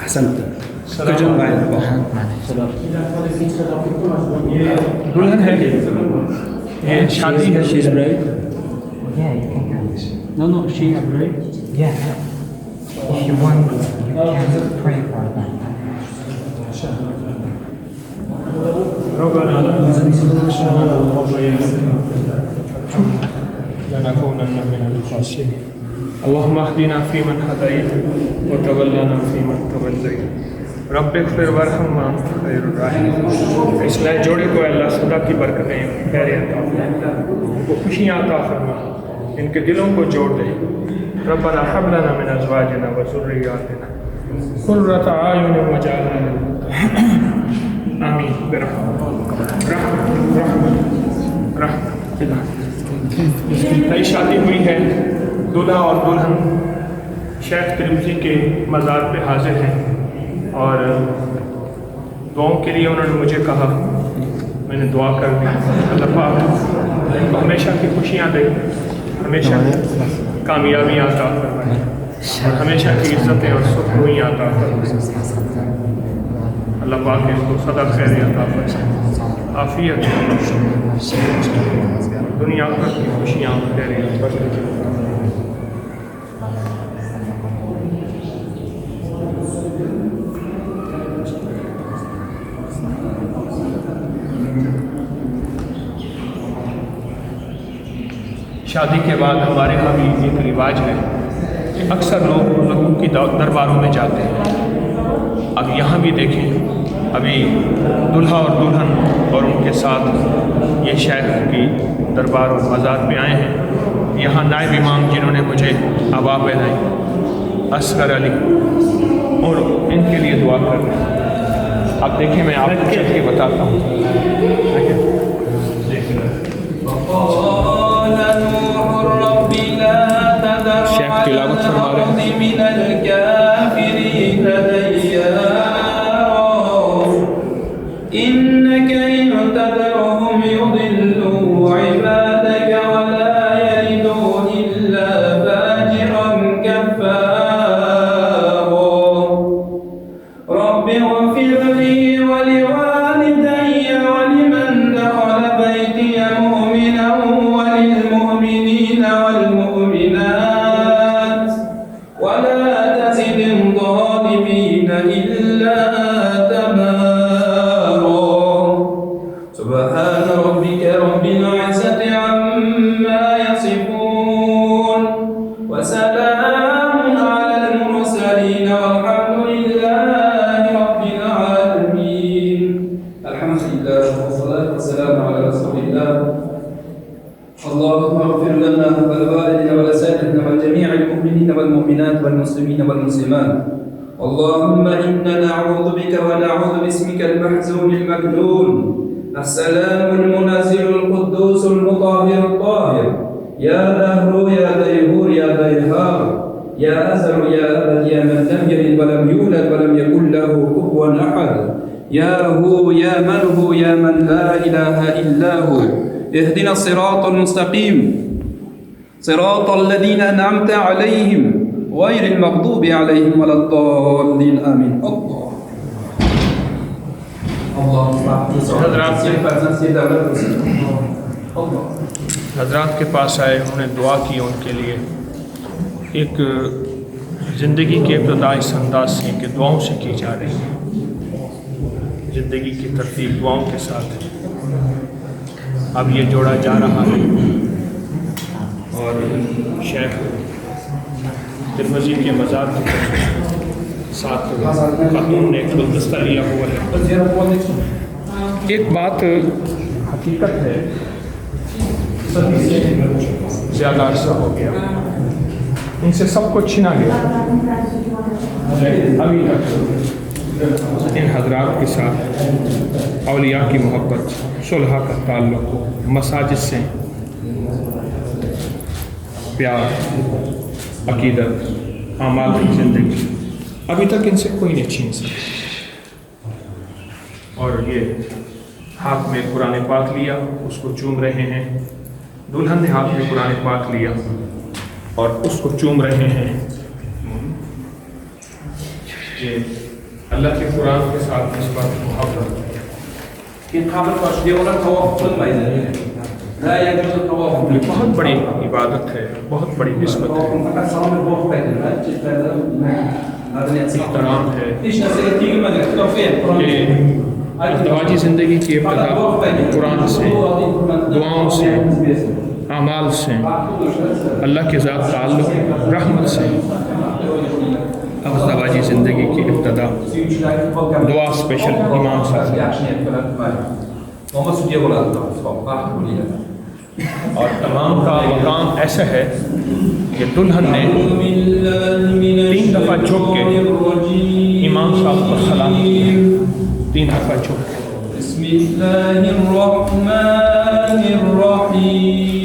احسنت. دلہن ہے یہ شادی ہے. She's bride. Yeah, you can go. No, she is bride. Yeah. If you want, you can pray for them. ربنا لنكونن من الخاسرين. اللهم اهدنا فيمن هديت وتولنا فيمن توليت رب اغفر وارحم وانت خير الراحمين. اس نئے جوڑے کو اللہ صدا کی برکتیں خیر عطا فرما، ان کو خوشیاں عطا فرما، ان کے دلوں کو جوڑ دے. ربنا هب لنا من ازواجنا وذرياتنا قرة اعين واجعلنا للمتقين آمین برحمت رحمت رحمت. نئی شادی ہوئی ہے، دلہا اور دلہن شیخ ترمذی کے مزار پہ حاضر ہیں اور دعاؤں کے لیے انہوں نے مجھے کہا. میں نے دعا کر دی. اللہ پاک ان کو ہمیشہ کی خوشیاں دے، ہمیشہ کی کامیابیاں عطا فرمائے اور ہمیشہ کی عزتیں اور سکونیاں عطا فرمائے. اللہ پاک ان کو صدا خیر عطا فرمائے، عافیت، دنیا آخرت کی خوشیاں اور خیریت فرمائے. شادی کے بعد ہمارے یہاں بھی ایک رواج ہے کہ اکثر لوگ بزرگوں کی درباروں میں جاتے ہیں. اب یہاں بھی دیکھیں، ابھی دلہا اور دلہن اور ان کے ساتھ یہ شیخ کی دربار اور مزار پہ آئے ہیں. یہاں نائب امام جنہوں نے مجھے آبا پہنائی، اصغر علی، اور ان کے لیے دعا کر رہے ہیں. اب دیکھیں میں آپ کو چل کے بتاتا ہوں. شیخ تلاوت فرما رہے اللهم اغفر لنا ولوالدنا ولسائرنا ولجميع المؤمنين والمؤمنات والمسلمين والمسلمات. اللهم إنا نعوذ بك ونعوذ باسمك المحزون المكنون السلام المنزل القدوس المطهر الطاهر يا دهر يا ديهور يا ديهار يا أزل يا أبد يا من لم يلد ولم يولد ولم يكن له كفوا أحد يا هو يا من هو يا من لا إله إلا هو. اهدنا الصراط المستقيم صراط الذين أنعمت عليهم غير المغضوب عليهم ولا الضالين آمين. حضرات کے پاس آئے، انہوں نے دعا کی ان کے لیے. ایک زندگی کے ابتدا اس انداز سے کہ دعاؤں سے کی جا رہی ہے. زندگی کی ترتیب دعاؤں کے ساتھ ہے. اب یہ جوڑا جا رہا ہے اور شیخ ترمذی کے مزار کے ساتھ خاتون نے ایک گلدستہ لیا ہوا ہے. ایک بات حقیقت ہے، صدی سے زیادہ عرصہ ہو گیا ان سے سب کو چھینا گیا. ابھی تک ان حضرات کے ساتھ اولیاء کی محبت، صلح کا تعلق، مساجد سے پیار، عقیدت، اعمال کی زندگی ابھی تک ان سے کوئی نہیں چھین سکتا. اور یہ ہاتھ میں قرآن پاک لیا، اس کو چوم رہے ہیں. دلہن نے ہاتھ میں قرآن پاک لیا اور اس کو چوم رہے ہیں. یہ اللہ کے قرآن کے ساتھ نسبت محبت. كيف قابل باش ديولا الطواف في الميدان لا يجوز الطواف یہ بہت بڑی عبادت ہے, بہت بڑی نسبت ہے, فقط صلاه الطواف بين احترام ہے. ايش اسئله تيجي ما تكتب فين کہ ازدواجی زندگی کی ابتدا قرآن سے, دعاؤں سے, اعمال سے, اللہ کے ذات تعلق, رحمت سے. ازدواجی زندگی کی ابتدا دعا اسپیشل امام صاحب. اور تمام کا مقام ایسا ہے کہ دلہن نے 3 دفعہ جھک کے امام صاحب کو سلام کیا, 3 دفعہ جھک کے. بسم الله الرحمن الرحيم.